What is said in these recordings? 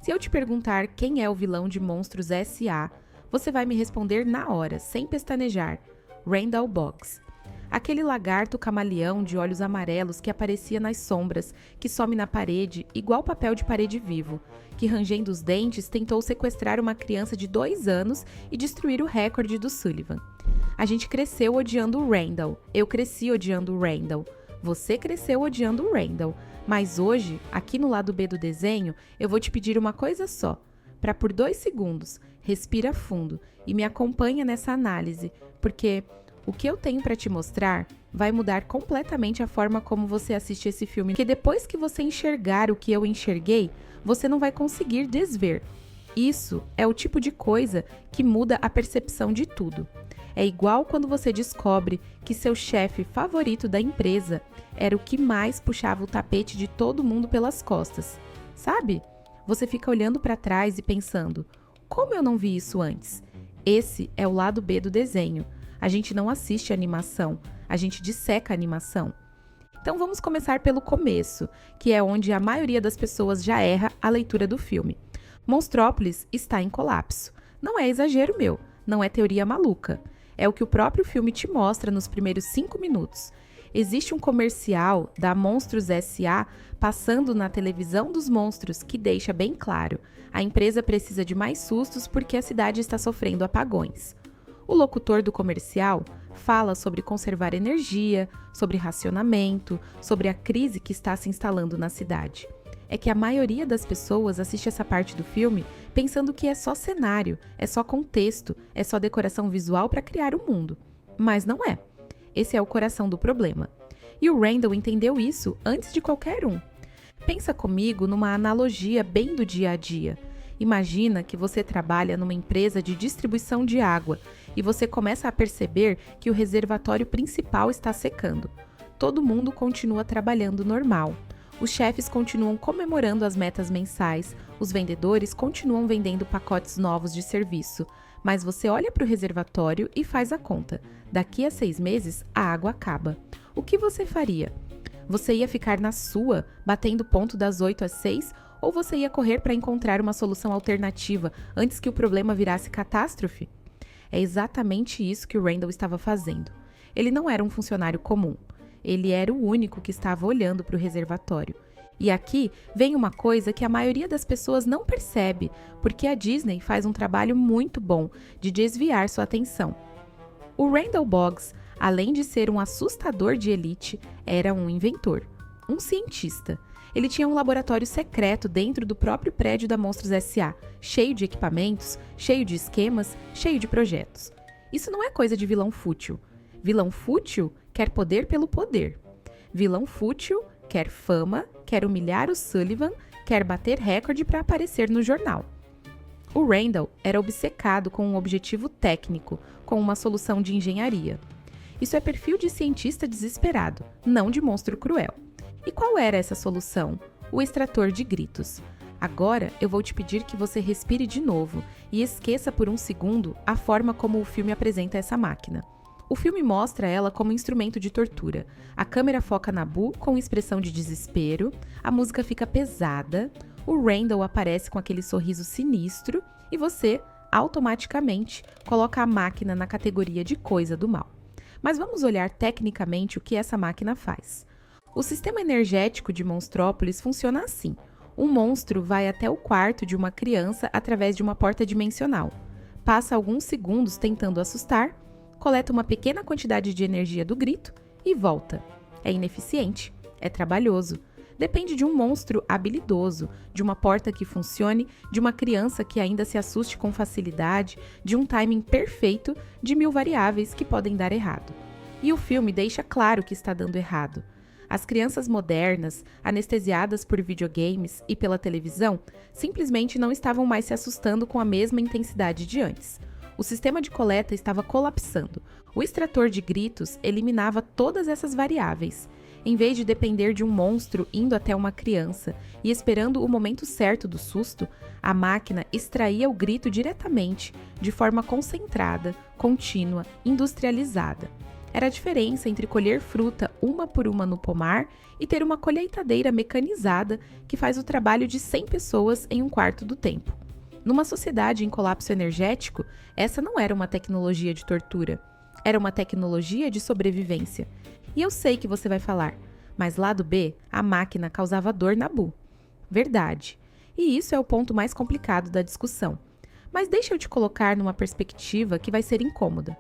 Se eu te perguntar quem é o vilão de Monstros S.A., você vai me responder na hora, sem pestanejar. Randall Boggs. Aquele lagarto camaleão de olhos amarelos que aparecia nas sombras, que some na parede, igual papel de parede vivo, que rangendo os dentes tentou sequestrar uma criança de 2 anos e destruir o recorde do Sullivan. A gente cresceu odiando o Randall. Eu cresci odiando o Randall. Você cresceu odiando o Randall. Mas hoje, aqui no lado B do desenho, eu vou te pedir uma coisa só. Para por 2 segundos, respira fundo e me acompanha nessa análise, porque o que eu tenho para te mostrar vai mudar completamente a forma como você assiste esse filme, porque depois que você enxergar o que eu enxerguei, você não vai conseguir desver. Isso é o tipo de coisa que muda a percepção de tudo. É igual quando você descobre que seu chefe favorito da empresa era o que mais puxava o tapete de todo mundo pelas costas. Sabe? Você fica olhando para trás e pensando, como eu não vi isso antes? Esse é o lado B do desenho. A gente não assiste animação, a gente disseca a animação. Então vamos começar pelo começo, que é onde a maioria das pessoas já erra a leitura do filme. Monstrópolis está em colapso. Não é exagero meu, não é teoria maluca. É o que o próprio filme te mostra nos primeiros 5 minutos. Existe um comercial da Monstros S.A. passando na televisão dos monstros que deixa bem claro: a empresa precisa de mais sustos porque a cidade está sofrendo apagões. O locutor do comercial fala sobre conservar energia, sobre racionamento, sobre a crise que está se instalando na cidade. É que a maioria das pessoas assiste essa parte do filme pensando que é só cenário, é só contexto, é só decoração visual para criar o mundo. Mas não é. Esse é o coração do problema. E o Randall entendeu isso antes de qualquer um. Pensa comigo numa analogia bem do dia a dia. Imagina que você trabalha numa empresa de distribuição de água e você começa a perceber que o reservatório principal está secando. Todo mundo continua trabalhando normal. Os chefes continuam comemorando as metas mensais, os vendedores continuam vendendo pacotes novos de serviço, mas você olha para o reservatório e faz a conta. Daqui a 6 meses, a água acaba. O que você faria? Você ia ficar na sua, batendo ponto das 8 às 6, ou você ia correr para encontrar uma solução alternativa antes que o problema virasse catástrofe? É exatamente isso que o Randall estava fazendo. Ele não era um funcionário comum. Ele era o único que estava olhando para o reservatório. E aqui vem uma coisa que a maioria das pessoas não percebe, porque a Disney faz um trabalho muito bom de desviar sua atenção. O Randall Boggs, além de ser um assustador de elite, era um inventor, um cientista. Ele tinha um laboratório secreto dentro do próprio prédio da Monstros S.A., cheio de equipamentos, cheio de esquemas, cheio de projetos. Isso não é coisa de vilão fútil. Vilão fútil quer poder pelo poder. Vilão fútil quer fama, quer humilhar o Sullivan, quer bater recorde para aparecer no jornal. O Randall era obcecado com um objetivo técnico, com uma solução de engenharia. Isso é perfil de cientista desesperado, não de monstro cruel. E qual era essa solução? O extrator de gritos. Agora eu vou te pedir que você respire de novo e esqueça por um segundo a forma como o filme apresenta essa máquina. O filme mostra ela como instrumento de tortura. A câmera foca na Boo com expressão de desespero, a música fica pesada, o Randall aparece com aquele sorriso sinistro e você, automaticamente, coloca a máquina na categoria de coisa do mal. Mas vamos olhar tecnicamente o que essa máquina faz. O sistema energético de Monstrópolis funciona assim. Um monstro vai até o quarto de uma criança através de uma porta dimensional. Passa alguns segundos tentando assustar, coleta uma pequena quantidade de energia do grito e volta. É ineficiente, é trabalhoso. Depende de um monstro habilidoso, de uma porta que funcione, de uma criança que ainda se assuste com facilidade, de um timing perfeito, de 1000 variáveis que podem dar errado. E o filme deixa claro que está dando errado. As crianças modernas, anestesiadas por videogames e pela televisão, simplesmente não estavam mais se assustando com a mesma intensidade de antes. O sistema de coleta estava colapsando. O extrator de gritos eliminava todas essas variáveis. Em vez de depender de um monstro indo até uma criança e esperando o momento certo do susto, a máquina extraía o grito diretamente, de forma concentrada, contínua, industrializada. Era a diferença entre colher fruta uma por uma no pomar e ter uma colheitadeira mecanizada que faz o trabalho de 100 pessoas em um quarto do tempo. Numa sociedade em colapso energético, essa não era uma tecnologia de tortura, era uma tecnologia de sobrevivência. E eu sei que você vai falar, mas lado B, a máquina causava dor na Bu. Verdade. E isso é o ponto mais complicado da discussão. Mas deixa eu te colocar numa perspectiva que vai ser incômoda.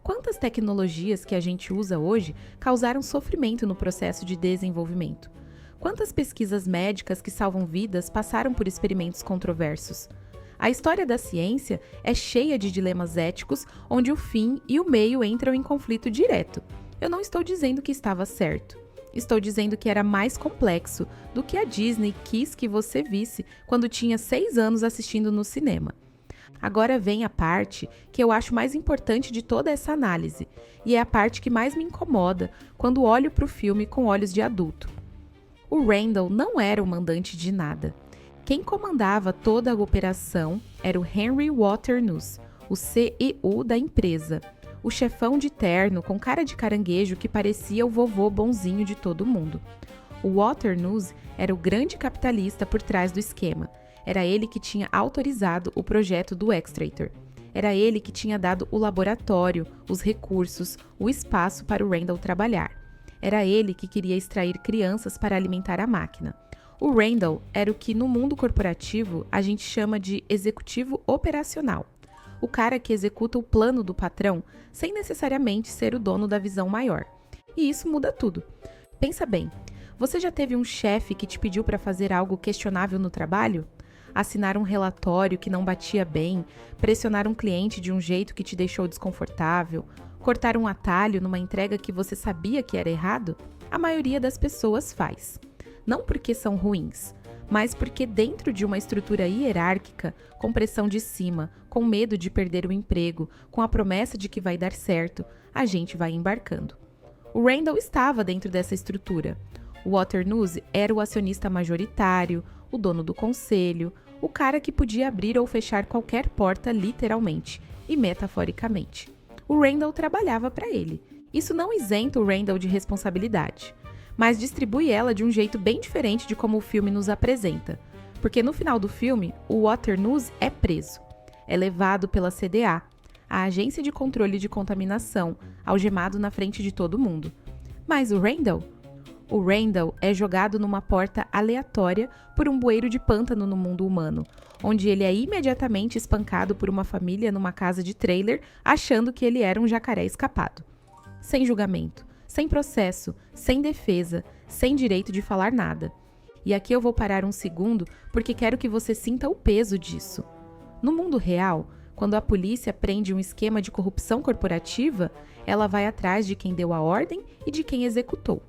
Quantas tecnologias que a gente usa hoje causaram sofrimento no processo de desenvolvimento? Quantas pesquisas médicas que salvam vidas passaram por experimentos controversos? A história da ciência é cheia de dilemas éticos onde o fim e o meio entram em conflito direto. Eu não estou dizendo que estava certo. Estou dizendo que era mais complexo do que a Disney quis que você visse quando tinha 6 anos assistindo no cinema. Agora vem a parte que eu acho mais importante de toda essa análise, e é a parte que mais me incomoda quando olho para o filme com olhos de adulto. O Randall não era o mandante de nada. Quem comandava toda a operação era o Henry Waternoose, o CEO da empresa, o chefão de terno com cara de caranguejo que parecia o vovô bonzinho de todo mundo. O Waternoose era o grande capitalista por trás do esquema. Era ele que tinha autorizado o projeto do Extractor. Era ele que tinha dado o laboratório, os recursos, o espaço para o Randall trabalhar. Era ele que queria extrair crianças para alimentar a máquina. O Randall era o que no mundo corporativo a gente chama de executivo operacional. O cara que executa o plano do patrão sem necessariamente ser o dono da visão maior. E isso muda tudo. Pensa bem, você já teve um chefe que te pediu para fazer algo questionável no trabalho? Assinar um relatório que não batia bem, pressionar um cliente de um jeito que te deixou desconfortável, cortar um atalho numa entrega que você sabia que era errado? A maioria das pessoas faz. Não porque são ruins, mas porque dentro de uma estrutura hierárquica, com pressão de cima, com medo de perder o emprego, com a promessa de que vai dar certo, a gente vai embarcando. O Randall estava dentro dessa estrutura. O Waternoose era o acionista majoritário, o dono do conselho, o cara que podia abrir ou fechar qualquer porta literalmente e metaforicamente. O Randall trabalhava para ele. Isso não isenta o Randall de responsabilidade, mas distribui ela de um jeito bem diferente de como o filme nos apresenta. Porque no final do filme, o Waternoose é preso. É levado pela CDA, a Agência de Controle de Contaminação, algemado na frente de todo mundo. Mas o Randall? O Randall é jogado numa porta aleatória por um bueiro de pântano no mundo humano, onde ele é imediatamente espancado por uma família numa casa de trailer, achando que ele era um jacaré escapado. Sem julgamento, sem processo, sem defesa, sem direito de falar nada. E aqui eu vou parar um segundo porque quero que você sinta o peso disso. No mundo real, quando a polícia prende um esquema de corrupção corporativa, ela vai atrás de quem deu a ordem e de quem executou.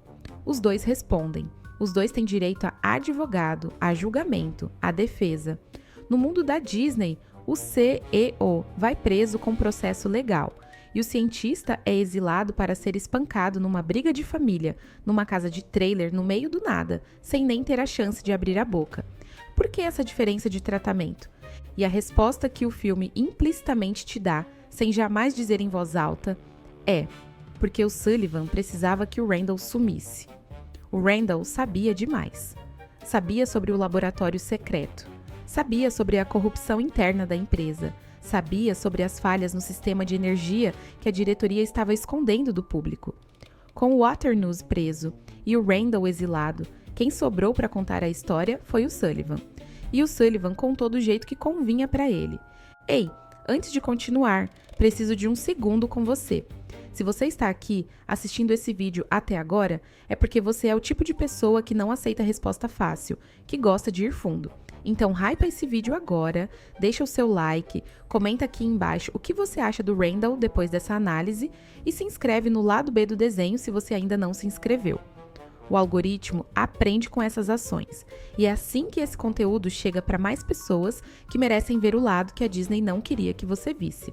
Os dois respondem. Os dois têm direito a advogado, a julgamento, a defesa. No mundo da Disney, o CEO vai preso com processo legal e o cientista é exilado para ser espancado numa briga de família, numa casa de trailer no meio do nada, sem nem ter a chance de abrir a boca. Por que essa diferença de tratamento? E a resposta que o filme implicitamente te dá, sem jamais dizer em voz alta, é porque o Sullivan precisava que o Randall sumisse. O Randall sabia demais. Sabia sobre o laboratório secreto. Sabia sobre a corrupção interna da empresa. Sabia sobre as falhas no sistema de energia que a diretoria estava escondendo do público. Com o Waternoose preso e o Randall exilado, quem sobrou para contar a história foi o Sullivan. E o Sullivan contou do jeito que convinha para ele. Ei, antes de continuar, preciso de um segundo com você. Se você está aqui assistindo esse vídeo até agora, é porque você é o tipo de pessoa que não aceita resposta fácil, que gosta de ir fundo. Então, hypa esse vídeo agora, deixa o seu like, comenta aqui embaixo o que você acha do Randall depois dessa análise e se inscreve no lado B do desenho se você ainda não se inscreveu. O algoritmo aprende com essas ações, e é assim que esse conteúdo chega para mais pessoas que merecem ver o lado que a Disney não queria que você visse.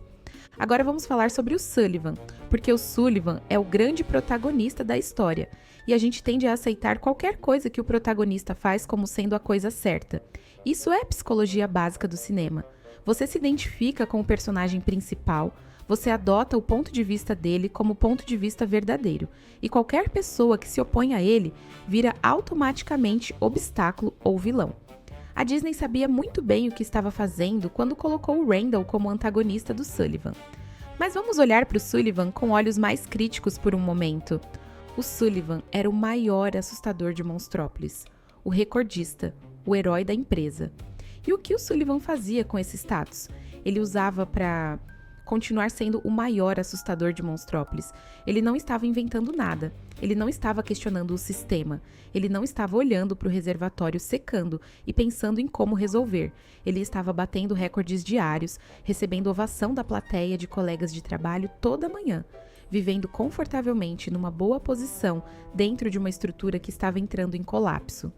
Agora vamos falar sobre o Sullivan, porque o Sullivan é o grande protagonista da história, e a gente tende a aceitar qualquer coisa que o protagonista faz como sendo a coisa certa. Isso é psicologia básica do cinema. Você se identifica com o personagem principal, Você adota o ponto de vista dele como ponto de vista verdadeiro, e qualquer pessoa que se opõe a ele vira automaticamente obstáculo ou vilão. A Disney sabia muito bem o que estava fazendo quando colocou o Randall como antagonista do Sullivan. Mas vamos olhar para o Sullivan com olhos mais críticos por um momento. O Sullivan era o maior assustador de Monstrópolis, o recordista, o herói da empresa. E o que o Sullivan fazia com esse status? Ele usava para continuar sendo o maior assustador de Monstrópolis. Ele não estava inventando nada. Ele não estava questionando o sistema. Ele não estava olhando para o reservatório secando e pensando em como resolver. Ele estava batendo recordes diários, recebendo ovação da plateia de colegas de trabalho toda manhã, vivendo confortavelmente numa boa posição dentro de uma estrutura que estava entrando em colapso.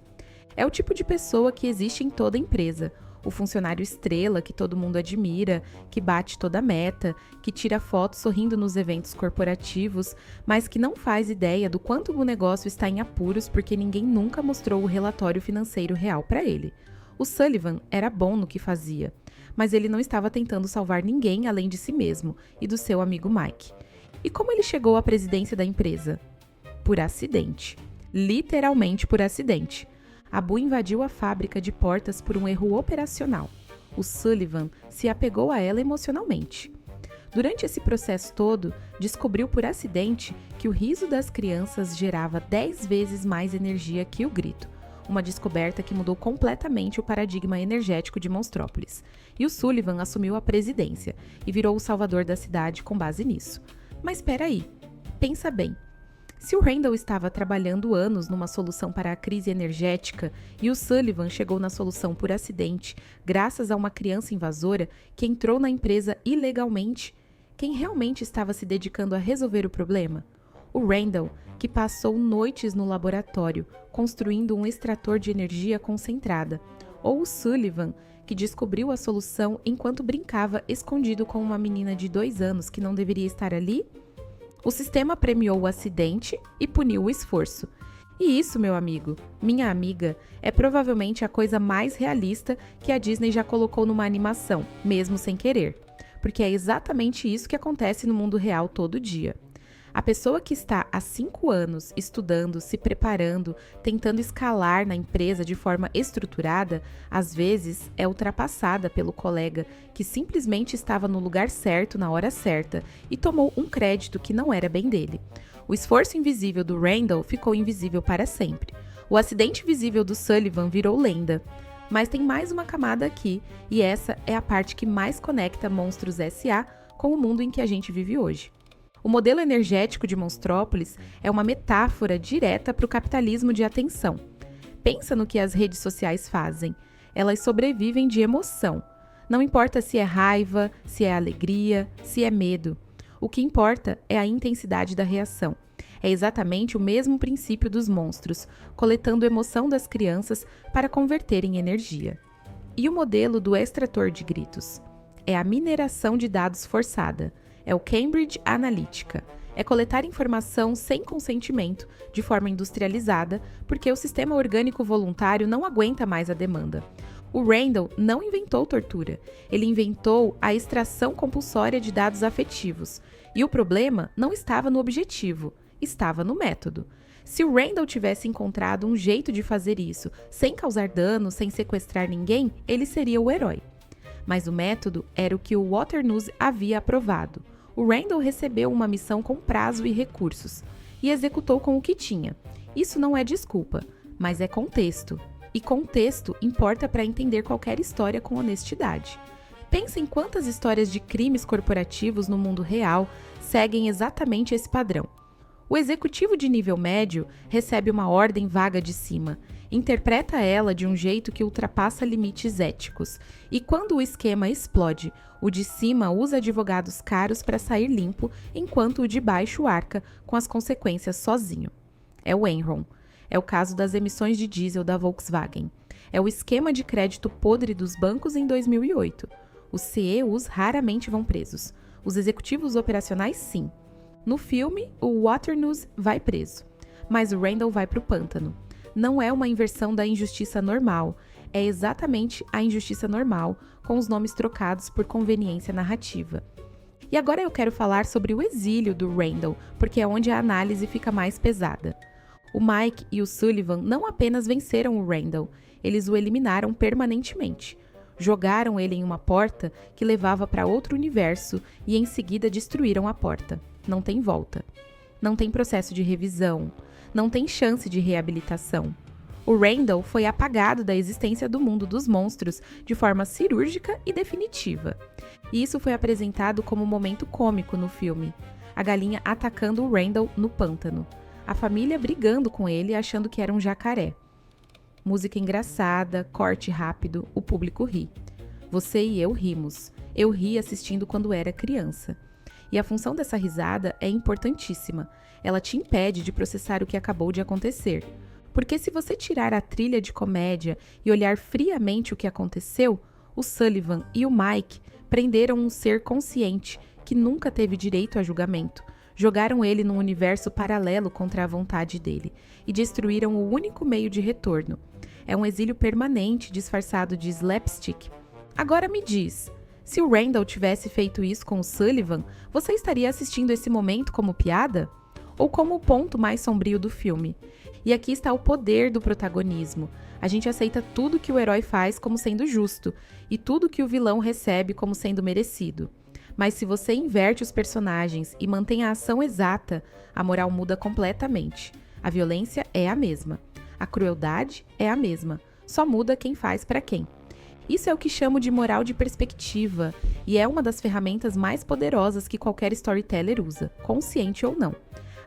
É o tipo de pessoa que existe em toda empresa. O funcionário estrela que todo mundo admira, que bate toda a meta, que tira foto sorrindo nos eventos corporativos, mas que não faz ideia do quanto o negócio está em apuros porque ninguém nunca mostrou o relatório financeiro real para ele. O Sullivan era bom no que fazia, mas ele não estava tentando salvar ninguém além de si mesmo e do seu amigo Mike. E como ele chegou à presidência da empresa? Por acidente. Literalmente por acidente. A Bu invadiu a fábrica de portas por um erro operacional. O Sullivan se apegou a ela emocionalmente. Durante esse processo todo, descobriu por acidente que o riso das crianças gerava 10 vezes mais energia que o grito. Uma descoberta que mudou completamente o paradigma energético de Monstrópolis. E o Sullivan assumiu a presidência e virou o salvador da cidade com base nisso. Mas espera aí, pensa bem. Se o Randall estava trabalhando anos numa solução para a crise energética e o Sullivan chegou na solução por acidente, graças a uma criança invasora que entrou na empresa ilegalmente, quem realmente estava se dedicando a resolver o problema? O Randall, que passou noites no laboratório construindo um extrator de energia concentrada, ou o Sullivan, que descobriu a solução enquanto brincava escondido com uma menina de 2 anos que não deveria estar ali? O sistema premiou o acidente e puniu o esforço. E isso, meu amigo, minha amiga, é provavelmente a coisa mais realista que a Disney já colocou numa animação, mesmo sem querer. Porque é exatamente isso que acontece no mundo real todo dia. A pessoa que está há 5 anos estudando, se preparando, tentando escalar na empresa de forma estruturada, às vezes é ultrapassada pelo colega que simplesmente estava no lugar certo na hora certa e tomou um crédito que não era bem dele. O esforço invisível do Randall ficou invisível para sempre. O acidente visível do Sullivan virou lenda. Mas tem mais uma camada aqui, e essa é a parte que mais conecta Monstros S.A. com o mundo em que a gente vive hoje. O modelo energético de Monstrópolis é uma metáfora direta para o capitalismo de atenção. Pensa no que as redes sociais fazem. Elas sobrevivem de emoção. Não importa se é raiva, se é alegria, se é medo. O que importa é a intensidade da reação. É exatamente o mesmo princípio dos monstros, coletando emoção das crianças para converter em energia. E o modelo do extrator de gritos? É a mineração de dados forçada. É o Cambridge Analytica. É coletar informação sem consentimento, de forma industrializada, porque o sistema orgânico voluntário não aguenta mais a demanda. O Randall não inventou tortura, ele inventou a extração compulsória de dados afetivos. E o problema não estava no objetivo, estava no método. Se o Randall tivesse encontrado um jeito de fazer isso, sem causar dano, sem sequestrar ninguém, ele seria o herói. Mas o método era o que o Waternoose havia aprovado. O Randall recebeu uma missão com prazo e recursos, e executou com o que tinha. Isso não é desculpa, mas é contexto. E contexto importa para entender qualquer história com honestidade. Pensa em quantas histórias de crimes corporativos no mundo real seguem exatamente esse padrão. O executivo de nível médio recebe uma ordem vaga de cima, interpreta ela de um jeito que ultrapassa limites éticos, e quando o esquema explode, o de cima usa advogados caros para sair limpo, enquanto o de baixo arca com as consequências sozinho. É o Enron. É o caso das emissões de diesel da Volkswagen. É o esquema de crédito podre dos bancos em 2008. Os CEOs raramente vão presos. Os executivos operacionais, sim. No filme, o Waternoose vai preso, mas o Randall vai para o pântano. Não é uma inversão da injustiça normal, é exatamente a injustiça normal, com os nomes trocados por conveniência narrativa. E agora eu quero falar sobre o exílio do Randall, porque é onde a análise fica mais pesada. O Mike e o Sullivan não apenas venceram o Randall, eles o eliminaram permanentemente. Jogaram ele em uma porta que levava para outro universo e em seguida destruíram a porta. Não tem volta. Não tem processo de revisão. Não tem chance de reabilitação. O Randall foi apagado da existência do mundo dos monstros de forma cirúrgica e definitiva. E isso foi apresentado como um momento cômico no filme. A galinha atacando o Randall no pântano. A família brigando com ele achando que era um jacaré. Música engraçada, corte rápido, o público ri. Você e eu rimos. Eu ri assistindo quando era criança. E a função dessa risada é importantíssima. Ela te impede de processar o que acabou de acontecer. Porque se você tirar a trilha de comédia e olhar friamente o que aconteceu, o Sullivan e o Mike prenderam um ser consciente que nunca teve direito a julgamento. Jogaram ele num universo paralelo contra a vontade dele e destruíram o único meio de retorno. É um exílio permanente disfarçado de slapstick. Agora me diz, se o Randall tivesse feito isso com o Sullivan, você estaria assistindo esse momento como piada? Ou como o ponto mais sombrio do filme? E aqui está o poder do protagonismo. A gente aceita tudo que o herói faz como sendo justo e tudo que o vilão recebe como sendo merecido. Mas se você inverte os personagens e mantém a ação exata, a moral muda completamente. A violência é a mesma. A crueldade é a mesma. Só muda quem faz para quem. Isso é o que chamo de moral de perspectiva e é uma das ferramentas mais poderosas que qualquer storyteller usa, consciente ou não.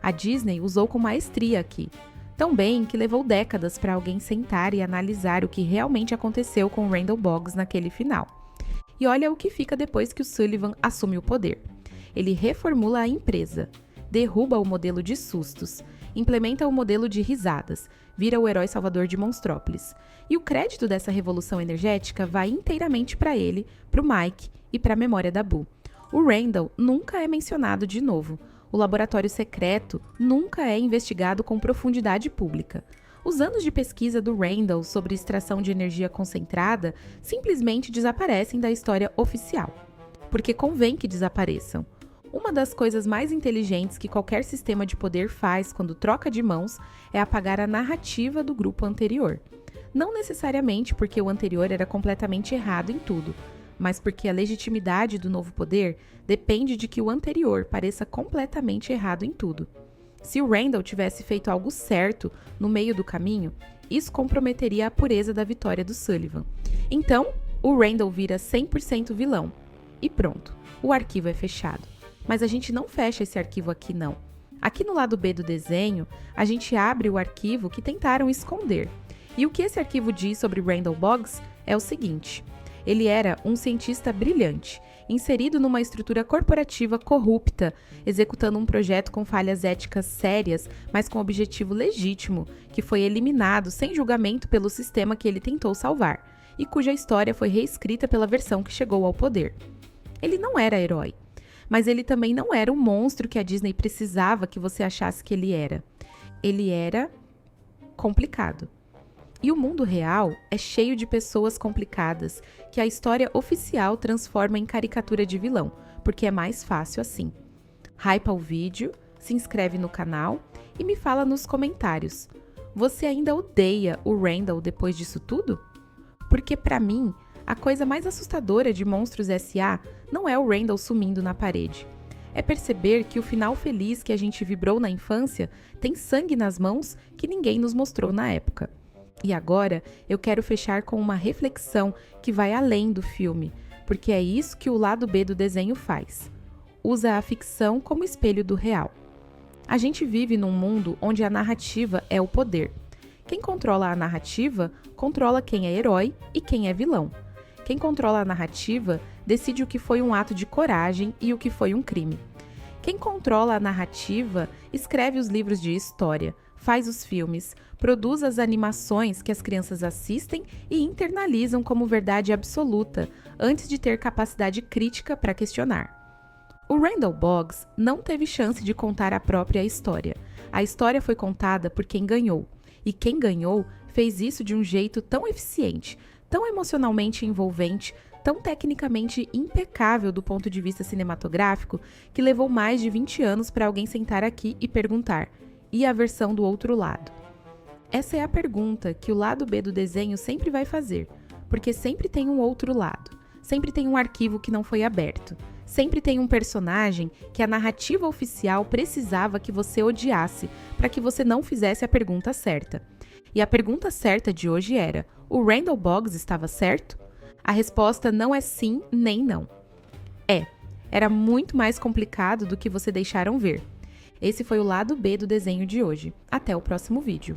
A Disney usou com maestria aqui. Tão bem que levou décadas para alguém sentar e analisar o que realmente aconteceu com Randall Boggs naquele final. E olha o que fica depois que o Sullivan assume o poder. Ele reformula a empresa, derruba o modelo de sustos, implementa o modelo de risadas, vira o herói salvador de Monstrópolis. E o crédito dessa revolução energética vai inteiramente para ele, para o Mike e para a memória da Boo. O Randall nunca é mencionado de novo. O laboratório secreto nunca é investigado com profundidade pública. Os anos de pesquisa do Randall sobre extração de energia concentrada simplesmente desaparecem da história oficial. Porque convém que desapareçam. Uma das coisas mais inteligentes que qualquer sistema de poder faz quando troca de mãos é apagar a narrativa do grupo anterior. Não necessariamente porque o anterior era completamente errado em tudo, mas porque a legitimidade do novo poder depende de que o anterior pareça completamente errado em tudo. Se o Randall tivesse feito algo certo no meio do caminho, isso comprometeria a pureza da vitória do Sullivan. Então, o Randall vira 100% vilão. E pronto, o arquivo é fechado. Mas a gente não fecha esse arquivo aqui não. Aqui no lado B do desenho, a gente abre o arquivo que tentaram esconder. E o que esse arquivo diz sobre Randall Boggs é o seguinte: ele era um cientista brilhante, inserido numa estrutura corporativa corrupta, executando um projeto com falhas éticas sérias, mas com objetivo legítimo, que foi eliminado sem julgamento pelo sistema que ele tentou salvar, e cuja história foi reescrita pela versão que chegou ao poder. Ele não era herói, mas ele também não era o monstro que a Disney precisava que você achasse que ele era. Ele era complicado. E o mundo real é cheio de pessoas complicadas que a história oficial transforma em caricatura de vilão, porque é mais fácil assim. Hypa o vídeo, se inscreve no canal e me fala nos comentários. Você ainda odeia o Randall depois disso tudo? Porque pra mim, a coisa mais assustadora de Monstros S.A. não é o Randall sumindo na parede. É perceber que o final feliz que a gente vibrou na infância tem sangue nas mãos que ninguém nos mostrou na época. E agora eu quero fechar com uma reflexão que vai além do filme, porque é isso que o lado B do desenho faz. Usa a ficção como espelho do real. A gente vive num mundo onde a narrativa é o poder. Quem controla a narrativa, controla quem é herói e quem é vilão. Quem controla a narrativa decide o que foi um ato de coragem e o que foi um crime. Quem controla a narrativa escreve os livros de história, faz os filmes, produz as animações que as crianças assistem e internalizam como verdade absoluta, antes de ter capacidade crítica para questionar. O Randall Boggs não teve chance de contar a própria história. A história foi contada por quem ganhou, e quem ganhou fez isso de um jeito tão eficiente, tão emocionalmente envolvente, tão tecnicamente impecável do ponto de vista cinematográfico que levou mais de 20 anos para alguém sentar aqui e perguntar: e a versão do outro lado? Essa é a pergunta que o lado B do desenho sempre vai fazer, porque sempre tem um outro lado, sempre tem um arquivo que não foi aberto, sempre tem um personagem que a narrativa oficial precisava que você odiasse para que você não fizesse a pergunta certa. E a pergunta certa de hoje era: o Randall Boggs estava certo? A resposta não é sim nem não. Era muito mais complicado do que você deixaram ver. Esse foi o lado B do desenho de hoje. Até o próximo vídeo.